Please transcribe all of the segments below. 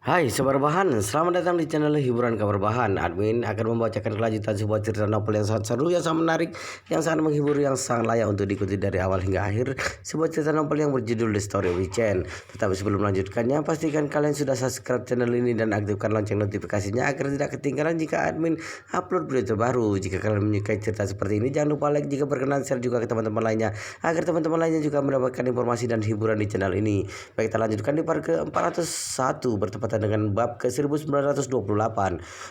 Hai Sobat Bahan, selamat datang di channel hiburan kabar bahan. Admin akan membacakan kelanjutan sebuah cerita novel yang sangat seru, yang sangat menarik, yang sangat menghibur, yang sangat layak untuk diikuti dari awal hingga akhir. Sebuah cerita novel yang berjudul The Story Weekend. Tetapi sebelum melanjutkannya, pastikan kalian sudah subscribe channel ini dan aktifkan lonceng notifikasinya agar tidak ketinggalan jika admin upload video terbaru. Jika kalian menyukai cerita seperti ini, jangan lupa like, jika berkenan share juga ke teman-teman lainnya, agar teman-teman lainnya juga mendapatkan informasi dan hiburan di channel ini. Baik, kita lanjutkan di part ke-401 bertepatan dengan bab ke-1928.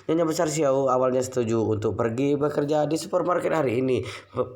Nyonya Besar Xiao awalnya setuju untuk pergi bekerja di supermarket hari ini.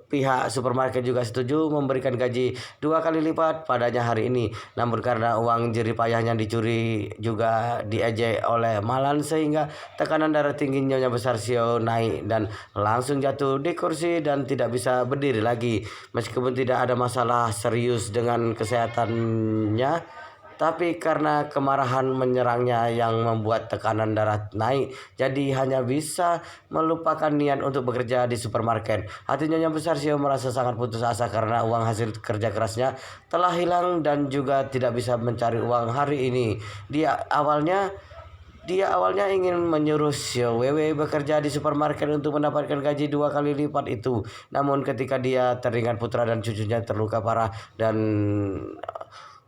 Pihak supermarket juga setuju memberikan gaji 2 kali lipat padanya hari ini. Namun karena uang jerih payahnya dicuri juga diejek oleh Malan, sehingga tekanan darah tinggi Nyonya Besar Xiao naik dan langsung jatuh di kursi dan tidak bisa berdiri lagi. Meskipun tidak ada masalah serius dengan kesehatannya, tapi karena kemarahan menyerangnya yang membuat tekanan darah naik, jadi hanya bisa melupakan niat untuk bekerja di supermarket. Hati Nyonya Besar Xiao merasa sangat putus asa karena uang hasil kerja kerasnya telah hilang dan juga tidak bisa mencari uang hari ini. Dia awalnya ingin menyuruh Xiao Weiwei bekerja di supermarket untuk mendapatkan gaji 2 kali lipat itu. Namun ketika dia teringat putra dan cucunya terluka parah dan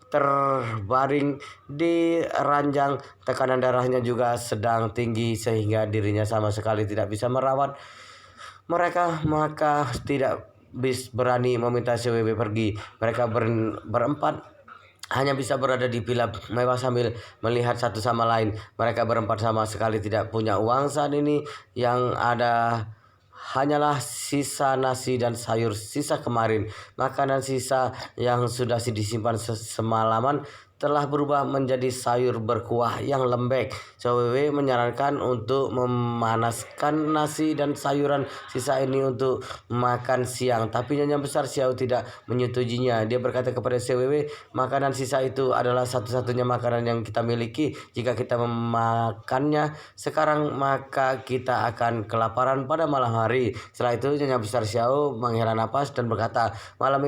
terbaring di ranjang, tekanan darahnya juga sedang tinggi sehingga dirinya sama sekali tidak bisa merawat mereka, maka tidak berani meminta CWB pergi. Mereka berempat hanya bisa berada di villa mewah sambil melihat satu sama lain. Mereka berempat sama sekali tidak punya uang saat ini. Yang ada hanyalah sisa nasi dan sayur sisa kemarin. Makanan sisa yang sudah disimpan semalaman telah berubah menjadi sayur berkuah yang lembek. Cwewe menyarankan untuk memanaskan nasi dan sayuran sisa ini untuk makan siang, tapi Nyonya Besar Xiao tidak menyetujuinya. Dia berkata kepada Cwewe, makanan sisa itu adalah satu-satunya makanan yang kita miliki. Jika kita memakannya sekarang, maka kita akan kelaparan pada malam hari. Setelah itu Nyonya Besar Xiao menghela napas dan berkata, malam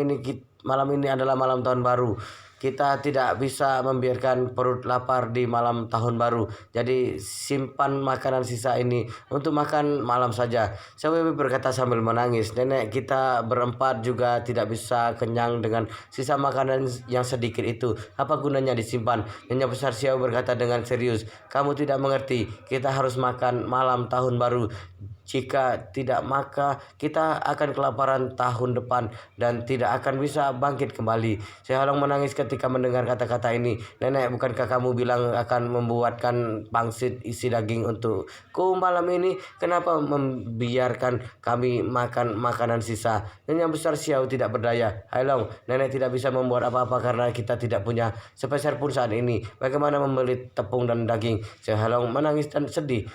ini adalah malam tahun baru. Kita tidak bisa membiarkan perut lapar di malam tahun baru. Jadi simpan makanan sisa ini untuk makan malam saja. Sawewe berkata sambil menangis. Nenek kita berempat juga tidak bisa kenyang dengan sisa makanan yang sedikit itu. Apa gunanya disimpan? Nyonya Besar Xiao berkata dengan serius. Kamu tidak mengerti. Kita harus makan malam tahun baru. Jika tidak, maka kita akan kelaparan tahun depan dan tidak akan bisa bangkit kembali. Sehalong menangis ketika mendengar kata-kata ini. Nenek, bukankah kamu bilang akan membuatkan pangsit isi daging untukku malam ini? Kenapa membiarkan kami makan makanan sisa? Nyonya Besar Xiao tidak berdaya. Hailong, nenek tidak bisa membuat apa-apa karena kita tidak punya sepeser pun saat ini. Bagaimana membeli tepung dan daging? Sehalong menangis dan sedih.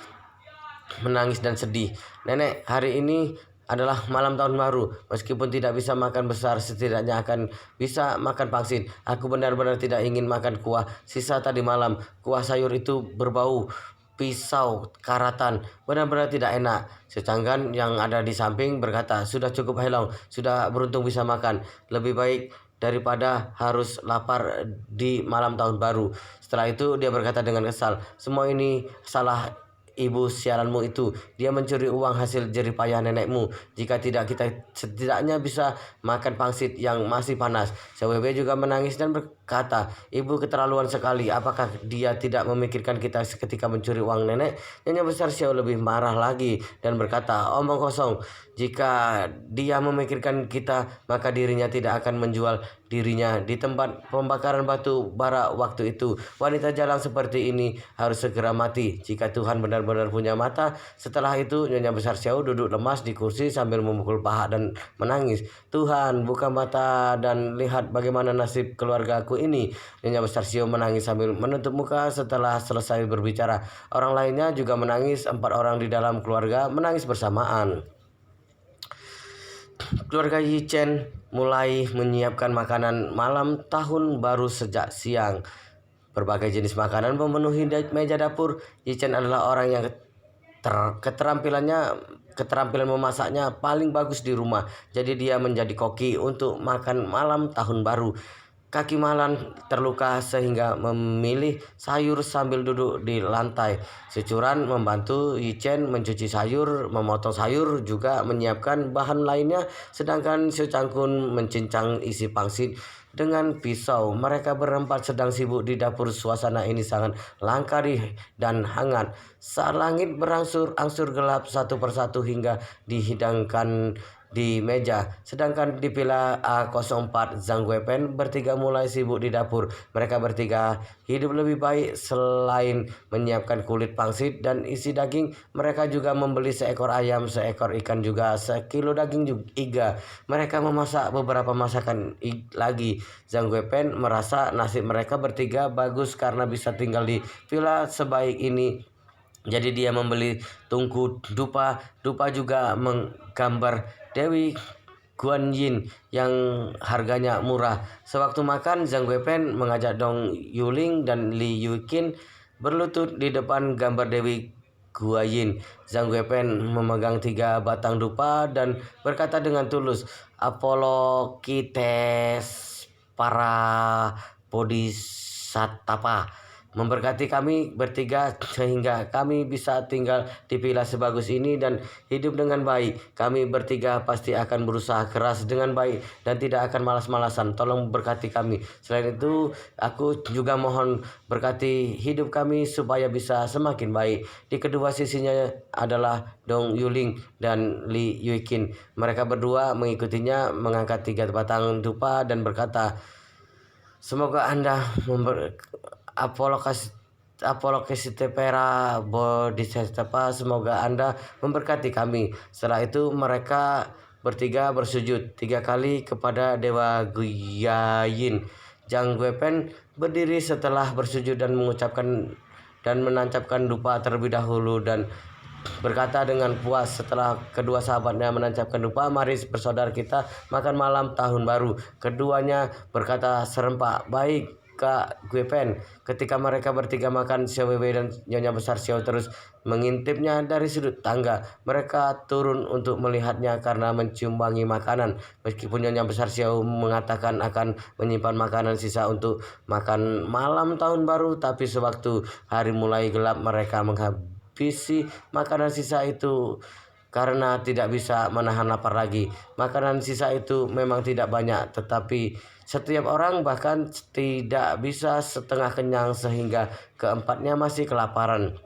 Nenek, hari ini adalah malam tahun baru. Meskipun tidak bisa makan besar, setidaknya akan bisa makan pangsit. Aku benar-benar tidak ingin makan kuah sisa tadi malam. Kuah sayur itu berbau pisau karatan, benar-benar tidak enak. Secanggan yang ada di samping berkata, sudah cukup Helong, sudah beruntung bisa makan. Lebih baik daripada harus lapar di malam tahun baru. Setelah itu dia berkata dengan kesal, semua ini salah ibu sialanmu itu. Dia mencuri uang hasil jerih payah nenekmu. Jika tidak, kita setidaknya bisa makan pangsit yang masih panas. CWB juga menangis dan berkata, ibu keterlaluan sekali. Apakah dia tidak memikirkan kita ketika mencuri uang nenek? Nyonya Besar Xiao lebih marah lagi dan berkata, omong kosong. Jika dia memikirkan kita, maka dirinya tidak akan menjual dirinya di tempat pembakaran batu bara waktu itu. Wanita jalan seperti ini harus segera mati jika Tuhan benar-benar punya mata. Setelah itu Nyonya Besar Xiao duduk lemas di kursi sambil memukul paha dan menangis. Tuhan, buka mata dan lihat bagaimana nasib keluargaku ini. Nyonya Besar Xiao menangis sambil menutup muka. Setelah selesai berbicara, orang lainnya juga menangis. 4 orang di dalam keluarga menangis bersamaan. Keluarga Yi Chen mulai menyiapkan makanan malam tahun baru sejak siang. Berbagai jenis makanan memenuhi meja dapur. Yi Chen adalah orang yang keterampilan memasaknya paling bagus di rumah. Jadi dia menjadi koki untuk makan malam tahun baru. Kaki Malan terluka sehingga memilih sayur sambil duduk di lantai. Securan membantu Yichen mencuci sayur, memotong sayur, juga menyiapkan bahan lainnya, sedangkan Xiao Changkun mencincang isi pangsit dengan pisau. Mereka berempat sedang sibuk di dapur. Suasana ini sangat langka dan hangat. Saat langit berangsur-angsur gelap satu persatu hingga dihidangkan di meja. Sedangkan di Villa A04, Zhang Guipen bertiga mulai sibuk di dapur. Mereka bertiga hidup lebih baik selain menyiapkan kulit pangsit dan isi daging. Mereka juga membeli seekor ayam, seekor ikan, juga sekilo daging iga. Mereka memasak beberapa masakan lagi. Zhang Guipen merasa nasib mereka bertiga bagus karena bisa tinggal di villa sebaik ini. Jadi dia membeli tungku dupa. Dupa juga menggambar Dewi Guanyin yang harganya murah. Sewaktu makan, Zhang Guipen mengajak Dong Yuling dan Li Yuqin berlutut di depan gambar Dewi Guanyin. Zhang Guipen memegang 3 batang dupa dan berkata dengan tulus, "Apolokites para bodhisattva memberkati kami bertiga sehingga kami bisa tinggal di villa sebagus ini dan hidup dengan baik. Kami bertiga pasti akan berusaha keras dengan baik dan tidak akan malas-malasan. Tolong berkati kami. Selain itu, aku juga mohon berkati hidup kami supaya bisa semakin baik." Di kedua sisinya adalah Dong Yuling dan Li Yuqin. Mereka berdua mengikutinya mengangkat 3 batang dupa dan berkata, "Semoga Anda Apolokesitepera Bodhisattva, semoga Anda memberkati kami." Setelah itu mereka bertiga bersujud 3 kali kepada Dewa Guanyin. Zhang Guipen berdiri setelah bersujud dan menancapkan dupa terlebih dahulu dan berkata dengan puas setelah kedua sahabatnya menancapkan dupa, "Mari bersaudara kita makan malam tahun baru." Keduanya berkata serempak, "Baik Kak Guipen." Ketika mereka bertiga makan, Xiao Wei dan Nyonya Besar Xiao terus mengintipnya dari sudut tangga. Mereka turun untuk melihatnya karena mencium wangi makanan. Meskipun Nyonya Besar Xiao mengatakan akan menyimpan makanan sisa untuk makan malam tahun baru, tapi sewaktu hari mulai gelap mereka menghabisi makanan sisa itu karena tidak bisa menahan lapar lagi. Makanan sisa itu memang tidak banyak, tetapi setiap orang bahkan tidak bisa setengah kenyang sehingga keempatnya masih kelaparan.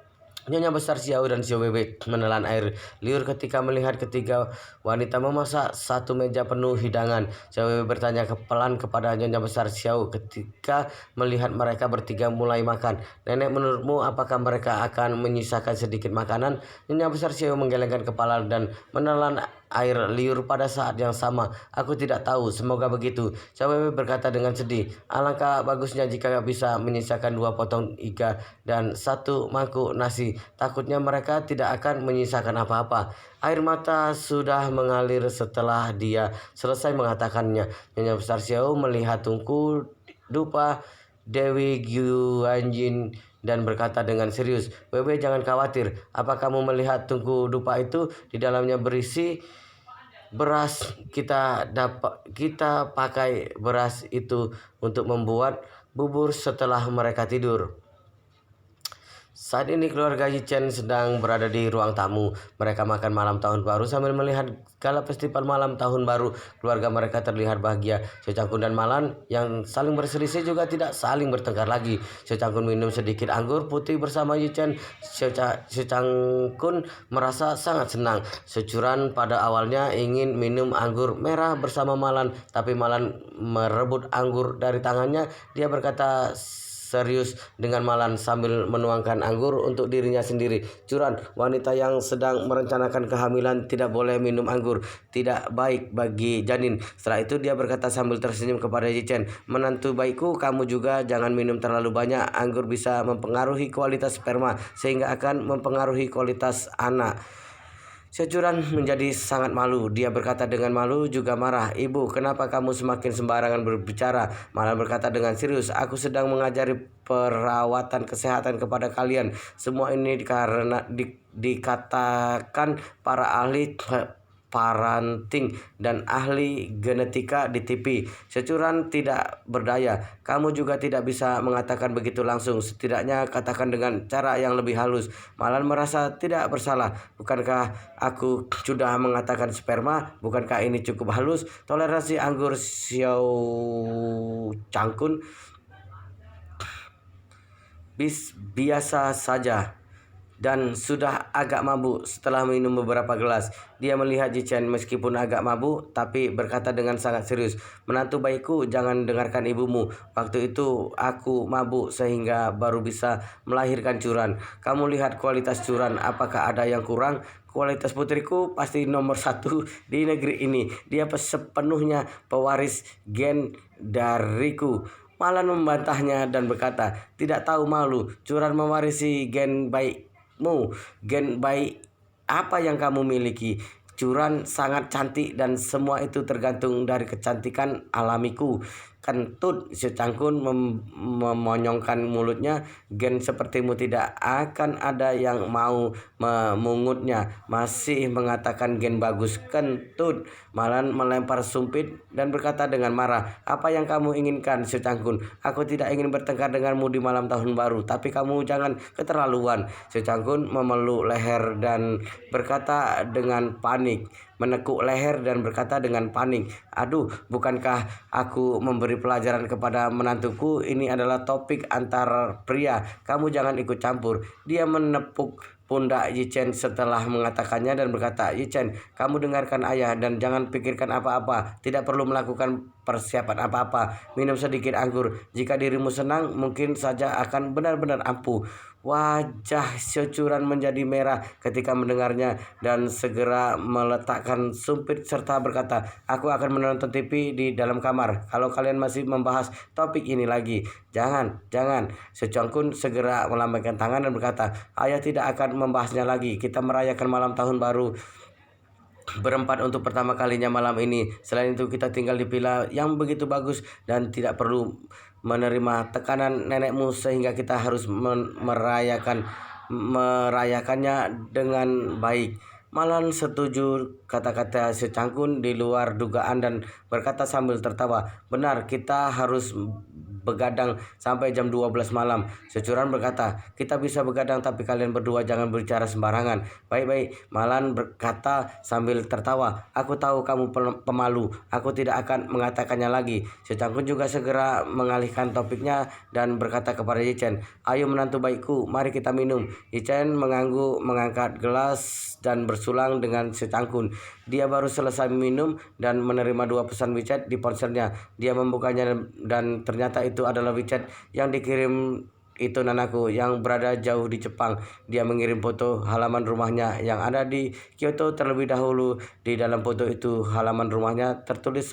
Nyonya Besar Xiao dan Xiao Wei menelan air liur ketika melihat ketiga wanita memasak satu meja penuh hidangan. Xiao Wei bertanya pelan kepada Nyonya Besar Xiao ketika melihat mereka bertiga mulai makan, "Nenek, menurutmu apakah mereka akan menyisakan sedikit makanan?" Nyonya Besar Xiao menggelengkan kepala dan menelan air liur pada saat yang sama. "Aku tidak tahu, semoga begitu." Xiao Wei berkata dengan sedih, "Alangkah bagusnya jika bisa menyisakan 2 potong iga dan 1 mangkuk nasi. Takutnya mereka tidak akan menyisakan apa-apa." Air mata sudah mengalir setelah dia selesai mengatakannya. Nyonya Besar Xiao melihat tungku dupa Dewi Guanyin dan berkata dengan serius, "Wewe, jangan khawatir. Apa kamu melihat tungku dupa itu? Di dalamnya berisi beras. Kita pakai beras itu untuk membuat bubur setelah mereka tidur." Saat ini keluarga Yichen sedang berada di ruang tamu. Mereka makan malam tahun baru sambil melihat gala festival malam tahun baru. Keluarga mereka terlihat bahagia. Xiao Changkun dan Malan yang saling berselisih juga tidak saling bertengkar lagi. Xiao Changkun minum sedikit anggur putih bersama Yichen. Xiao Changkun merasa sangat senang. Securan pada awalnya ingin minum anggur merah bersama Malan, tapi Malan merebut anggur dari tangannya. Dia berkata serius dengan Malan sambil menuangkan anggur untuk dirinya sendiri, "Curan, wanita yang sedang merencanakan kehamilan tidak boleh minum anggur. Tidak baik bagi janin." Setelah itu dia berkata sambil tersenyum kepada Yichen, "Menantu baikku, kamu juga jangan minum terlalu banyak. Anggur bisa mempengaruhi kualitas sperma sehingga akan mempengaruhi kualitas anak." Securan menjadi sangat malu. Dia berkata dengan malu juga marah, "Ibu, kenapa kamu semakin sembarangan berbicara?" Malah berkata dengan serius, "Aku sedang mengajari perawatan kesehatan kepada kalian. Semua ini karena dikatakan para ahli parenting dan ahli genetika di TV. Securan tidak berdaya. Kamu juga tidak bisa mengatakan begitu langsung. Setidaknya katakan dengan cara yang lebih halus. Malan merasa tidak bersalah. Bukankah aku sudah mengatakan sperma? Bukankah ini cukup halus? Toleransi anggur Xiao Cangkun biasa saja dan sudah agak mabuk. Setelah minum beberapa gelas, dia melihat Jichen meskipun agak mabuk, tapi berkata dengan sangat serius, "Menantu baikku, jangan dengarkan ibumu. Waktu itu aku mabuk sehingga baru bisa melahirkan Curan. Kamu lihat kualitas Curan, apakah ada yang kurang? Kualitas putriku pasti nomor satu di negeri ini. Dia sepenuhnya pewaris gen dariku." Malan membantahnya dan berkata, "Tidak tahu malu, Curan mewarisi gen baikmu. Gen baik apa yang kamu miliki? Curan sangat cantik dan semua itu tergantung dari kecantikan alamiku." Kentut si Cangkun memonyongkan mulutnya. "Gen sepertimu tidak akan ada yang mau memungutnya. Masih mengatakan gen bagus." Kentut Malan melempar sumpit dan berkata dengan marah, "Apa yang kamu inginkan, si Cangkun? Aku tidak ingin bertengkar denganmu di malam tahun baru, tapi kamu jangan keterlaluan." Si Cangkun memeluk leher dan berkata dengan panik. Menekuk leher dan berkata dengan panik, "Aduh, bukankah aku memberi pelajaran kepada menantuku? Ini adalah topik antar pria. Kamu jangan ikut campur." Dia menepuk pundak Yichen setelah mengatakannya dan berkata, "Yichen, kamu dengarkan ayah dan jangan pikirkan apa-apa. Tidak perlu melakukan persiapan apa-apa. Minum sedikit anggur. Jika dirimu senang, mungkin saja akan benar-benar ampuh." Wajah Securan menjadi merah ketika mendengarnya dan segera meletakkan sumpit serta berkata, "Aku akan menonton TV di dalam kamar. Kalau kalian masih membahas topik ini lagi." "Jangan, jangan." Secongkun segera melambaikan tangan dan berkata, "Ayah tidak akan membahasnya lagi. Kita merayakan malam tahun baru berempat untuk pertama kalinya malam ini. Selain itu kita tinggal di villa yang begitu bagus dan tidak perlu menerima tekanan nenekmu sehingga kita harus merayakannya dengan baik." Malan setuju kata-kata Secangkun di luar dugaan dan berkata sambil tertawa, "Benar, kita harus begadang sampai jam 12 malam." Securan berkata, "Kita bisa begadang tapi kalian berdua jangan berbicara sembarangan." "Baik-baik," Malan berkata sambil tertawa, "Aku tahu kamu pemalu. Aku tidak akan mengatakannya lagi." Secangkun juga segera mengalihkan topiknya dan berkata kepada Yichen, "Ayo menantu baikku, mari kita minum." Yichen mengangguk, mengangkat gelas dan bersulang dengan Secangkun. Dia baru selesai minum dan menerima dua pesan WeChat di ponselnya. Dia membukanya dan ternyata itu adalah WeChat yang dikirim itu nanaku yang berada jauh di Jepang. Dia mengirim foto halaman rumahnya yang ada di Kyoto terlebih dahulu. Di dalam foto itu halaman rumahnya tertulis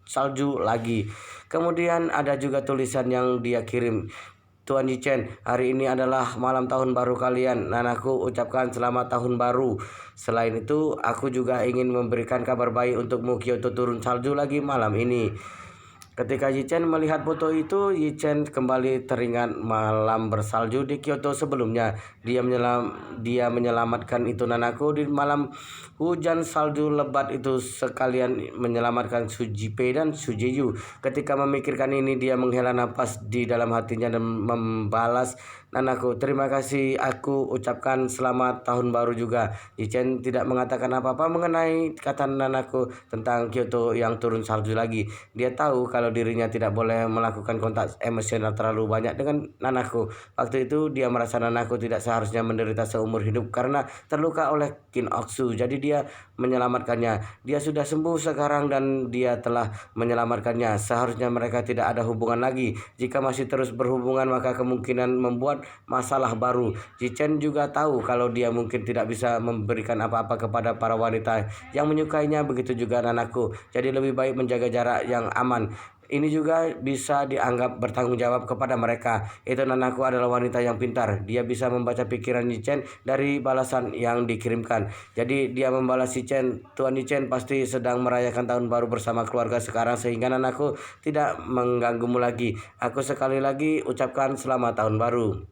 salju lagi. Kemudian ada juga tulisan yang dia kirim. "Tuan Yichen, hari ini adalah malam tahun baru kalian. Nanaku ucapkan selamat tahun baru. Selain itu, aku juga ingin memberikan kabar baik untukmu. Kyoto turun salju lagi malam ini." Ketika Yichen melihat foto itu, Yichen kembali teringat malam bersalju di Kyoto sebelumnya. Dia menyelamatkan itu nanaku di malam hujan salju lebat itu, sekalian menyelamatkan Sujipe dan Sujeyu. Ketika memikirkan ini, dia menghela nafas di dalam hatinya dan membalas, "Nanaku, terima kasih. Aku ucapkan selamat tahun baru juga." Yichen tidak mengatakan apa-apa mengenai kata nanaku tentang Kyoto yang turun salju lagi. Dia tahu kalau dirinya tidak boleh melakukan kontak emosional terlalu banyak dengan nanaku. Waktu itu dia merasa nanaku tidak seharusnya menderita seumur hidup karena terluka oleh Kin Oksu. Jadi dia menyelamatkannya. Dia sudah sembuh sekarang dan dia telah menyelamatkannya. Seharusnya mereka tidak ada hubungan lagi. Jika masih terus berhubungan maka kemungkinan membuat masalah baru. Yichen juga tahu kalau dia mungkin tidak bisa memberikan apa-apa kepada para wanita yang menyukainya. Begitu juga nanaku. Jadi lebih baik menjaga jarak yang aman. Ini juga bisa dianggap bertanggung jawab kepada mereka. Itu nanaku adalah wanita yang pintar. Dia bisa membaca pikiran Yichen dari balasan yang dikirimkan. Jadi dia membalas Yichen, "Tuan Yichen pasti sedang merayakan tahun baru bersama keluarga sekarang sehingga nanaku tidak mengganggumu lagi. Aku sekali lagi ucapkan selamat tahun baru."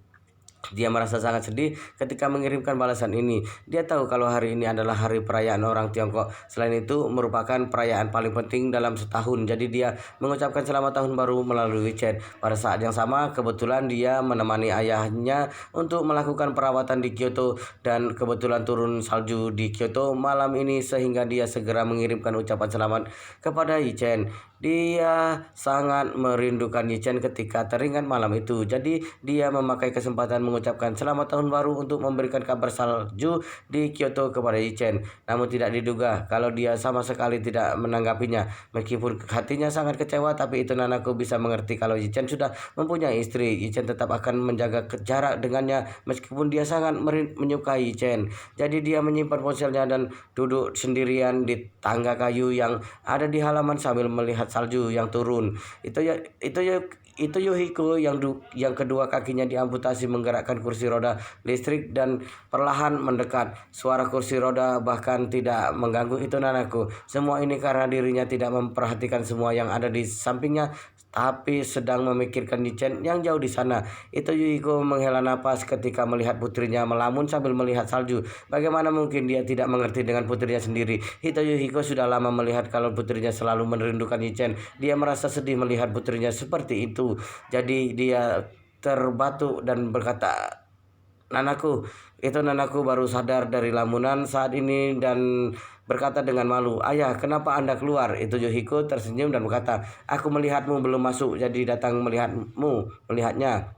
Dia merasa sangat sedih ketika mengirimkan balasan ini. Dia tahu kalau hari ini adalah hari perayaan orang Tiongkok. Selain itu, merupakan perayaan paling penting dalam setahun. Jadi dia mengucapkan selamat tahun baru melalui chat. Pada saat yang sama, kebetulan dia menemani ayahnya untuk melakukan perawatan di Kyoto dan kebetulan turun salju di Kyoto malam ini sehingga dia segera mengirimkan ucapan selamat kepada Yichen. Dia sangat merindukan Yichen ketika teringat malam itu. Jadi dia memakai kesempatan mengucapkan selamat tahun baru untuk memberikan kabar salju di Kyoto kepada Yichen. Namun tidak diduga kalau dia sama sekali tidak menanggapinya. Meskipun hatinya sangat kecewa, tapi itu Nanaku bisa mengerti kalau Yichen sudah mempunyai istri. Yichen tetap akan menjaga jarak dengannya meskipun dia sangat menyukai Yichen. Jadi dia menyimpan ponselnya dan duduk sendirian di tangga kayu yang ada di halaman sambil melihat salju yang turun. Itu Yohiko yang kedua kakinya diamputasi menggerakkan kursi roda listrik dan perlahan mendekat. Suara kursi roda bahkan tidak mengganggu itu Nanaku. Semua ini karena dirinya tidak memperhatikan semua yang ada di sampingnya, tapi sedang memikirkan Yichen yang jauh di sana. Itu Yuhiko menghela napas ketika melihat putrinya melamun sambil melihat salju. Bagaimana mungkin dia tidak mengerti dengan putrinya sendiri? Itu Yuhiko sudah lama melihat kalau putrinya selalu merindukan Yichen. Dia merasa sedih melihat putrinya seperti itu. Jadi dia terbatuk dan berkata, Nanaku, itu Nanaku baru sadar dari lamunan saat ini dan berkata dengan malu, "Ayah, kenapa Anda keluar?" Itu Yohiko tersenyum dan berkata, "Aku melihatmu belum masuk, jadi datang melihatnya."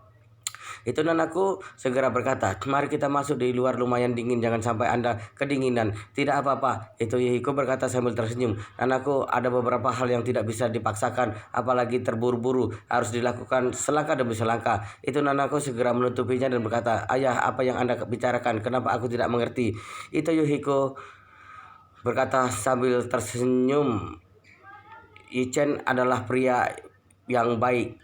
Itu Nanaku segera berkata, "Mari kita masuk, di luar lumayan dingin, jangan sampai Anda kedinginan." "Tidak apa-apa," itu Yohiko berkata sambil tersenyum. "Nanaku, ada beberapa hal yang tidak bisa dipaksakan, apalagi terburu-buru, harus dilakukan selangkah demi selangkah." Itu Nanaku segera menutupinya dan berkata, "Ayah, apa yang Anda bicarakan? Kenapa aku tidak mengerti?" Itu Yohiko berkata sambil tersenyum, "Yichen adalah pria yang baik.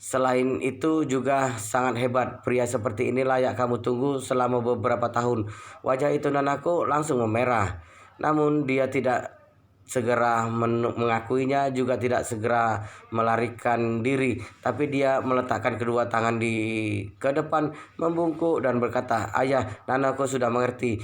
Selain itu juga sangat hebat. Pria seperti ini layak kamu tunggu selama beberapa tahun." Wajah itu Nanaku langsung memerah. Namun dia tidak segera mengakuinya, juga tidak segera melarikan diri, tapi dia meletakkan kedua tangan ke depan, membungkuk dan berkata, "Ayah, Nanaku sudah mengerti."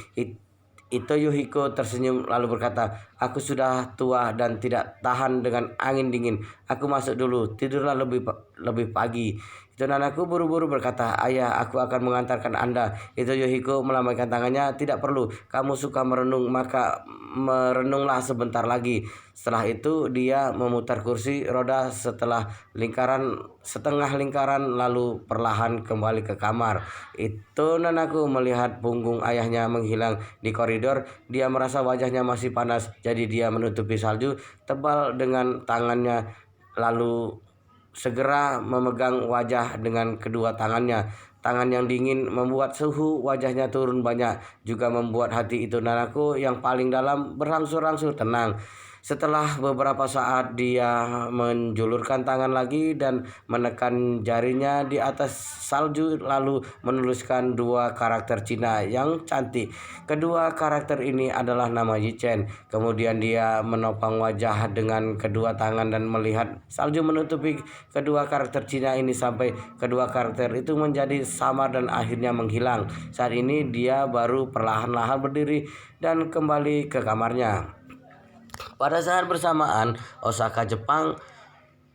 Itu Yohiko tersenyum lalu berkata, "Aku sudah tua dan tidak tahan dengan angin dingin. Aku masuk dulu, tidurlah lebih pagi." Itu Nanaku buru-buru berkata, "Ayah, aku akan mengantarkan Anda." Itu Yohiko melambaikan tangannya, "Tidak perlu, kamu suka merenung, maka merenunglah sebentar lagi." Setelah itu dia memutar kursi roda setengah lingkaran lalu perlahan kembali ke kamar. Itu Nanaku melihat punggung ayahnya menghilang di koridor. Dia merasa wajahnya masih panas, jadi dia menutupi salju tebal dengan tangannya lalu segera memegang wajah dengan kedua tangannya. Tangan yang dingin membuat suhu wajahnya turun banyak, juga membuat hati itu Nanaku yang paling dalam berangsur-angsur tenang. Setelah beberapa saat dia menjulurkan tangan lagi dan menekan jarinya di atas salju lalu menuliskan dua karakter Cina yang cantik. Kedua karakter ini adalah nama Yichen. Kemudian dia menopang wajah dengan kedua tangan dan melihat salju menutupi kedua karakter Cina ini sampai kedua karakter itu menjadi samar dan akhirnya menghilang. Saat ini dia baru perlahan-lahan berdiri dan kembali ke kamarnya. Pada saat bersamaan, Osaka, Jepang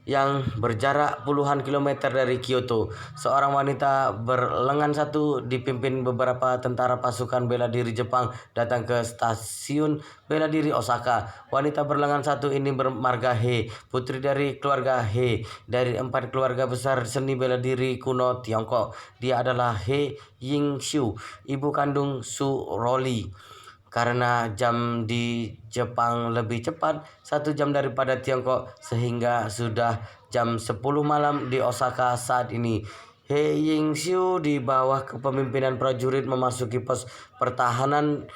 yang berjarak puluhan kilometer dari Kyoto, seorang wanita berlengan satu dipimpin beberapa tentara pasukan bela diri Jepang datang ke stasiun bela diri Osaka. Wanita berlengan satu ini bermarga He, putri dari keluarga He, dari 4 keluarga besar seni bela diri kuno Tiongkok. Dia adalah He Yingxiu, ibu kandung Su Roli. Karena jam di Jepang lebih cepat 1 jam daripada Tiongkok, sehingga sudah jam 10 malam di Osaka saat ini. He Yingxiu di bawah kepemimpinan prajurit memasuki pos pertahanan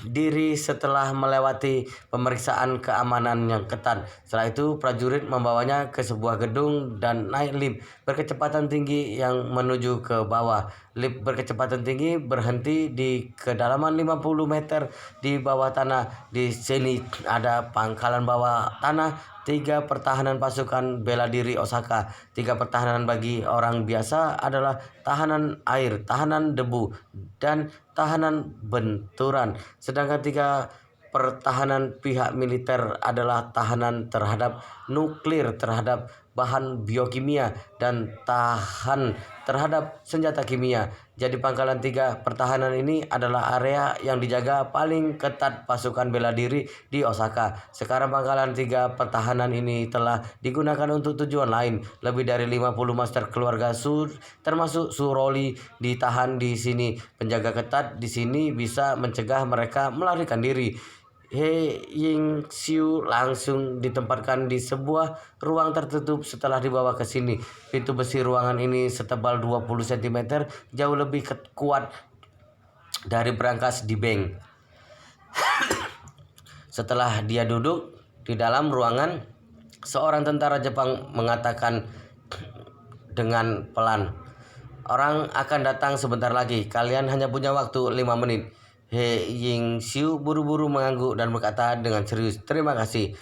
diri setelah melewati pemeriksaan keamanan yang ketat. Setelah itu prajurit membawanya ke sebuah gedung dan naik lift berkecepatan tinggi yang menuju ke bawah. Lift berkecepatan tinggi berhenti di kedalaman 50 meter di bawah tanah. Di sini ada pangkalan bawah tanah, 3 pertahanan pasukan bela diri Osaka. 3 pertahanan bagi orang biasa adalah tahanan air, tahanan debu, dan tahanan benturan. Sedangkan 3 pertahanan pihak militer adalah tahanan terhadap nuklir, terhadap bahan biokimia, dan tahan terhadap senjata kimia. Jadi pangkalan 3 pertahanan ini adalah area yang dijaga paling ketat pasukan bela diri di Osaka. Sekarang pangkalan 3 pertahanan ini telah digunakan untuk tujuan lain. Lebih dari 50 master keluarga Su termasuk Suroli ditahan di sini. Penjaga ketat di sini bisa mencegah mereka melarikan diri. He Ying-xiu langsung ditempatkan di sebuah ruang tertutup setelah dibawa ke sini. Pintu besi ruangan ini setebal 20 cm, jauh lebih kuat dari brankas di bank. Setelah dia duduk di dalam ruangan, seorang tentara Jepang mengatakan dengan pelan, "Orang akan datang sebentar lagi. Kalian hanya punya waktu 5 menit." He Ying-xiu buru-buru mengangguk dan berkata dengan serius, "Terima kasih."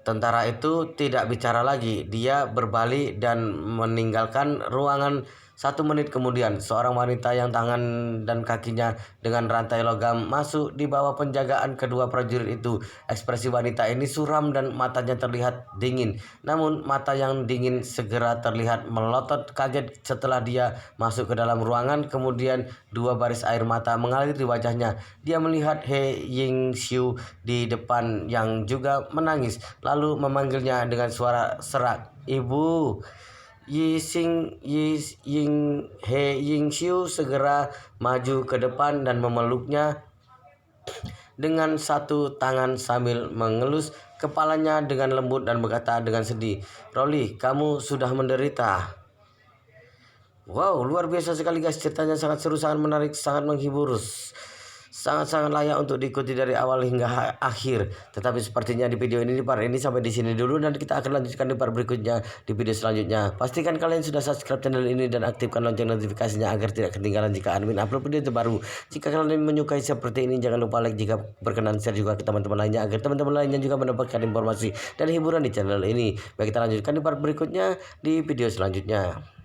Tentara itu tidak bicara lagi. Dia berbalik dan meninggalkan ruangan. 1 menit kemudian, seorang wanita yang tangan dan kakinya dengan rantai logam masuk di bawah penjagaan kedua prajurit itu. Ekspresi wanita ini suram dan matanya terlihat dingin. Namun mata yang dingin segera terlihat melotot kaget setelah dia masuk ke dalam ruangan. Kemudian 2 baris air mata mengalir di wajahnya. Dia melihat He Ying-xiu di depan yang juga menangis, lalu memanggilnya dengan suara serak, "Ibu." He Ying-xiu segera maju ke depan dan memeluknya dengan satu tangan sambil mengelus kepalanya dengan lembut dan berkata dengan sedih, "Rolly, kamu sudah menderita." Wow, luar biasa sekali guys, ceritanya sangat seru, sangat menarik, sangat menghibur, sangat-sangat layak untuk diikuti dari awal hingga akhir. Tetapi sepertinya di video ini, di part ini sampai di sini dulu, dan kita akan lanjutkan di part berikutnya di video selanjutnya. Pastikan kalian sudah subscribe channel ini dan aktifkan lonceng notifikasinya agar tidak ketinggalan jika admin upload video terbaru. Jika kalian menyukai seperti ini, jangan lupa like, jika berkenan share juga ke teman-teman lainnya agar teman-teman lainnya juga mendapatkan informasi dan hiburan di channel ini. Baik, kita lanjutkan di part berikutnya di video selanjutnya.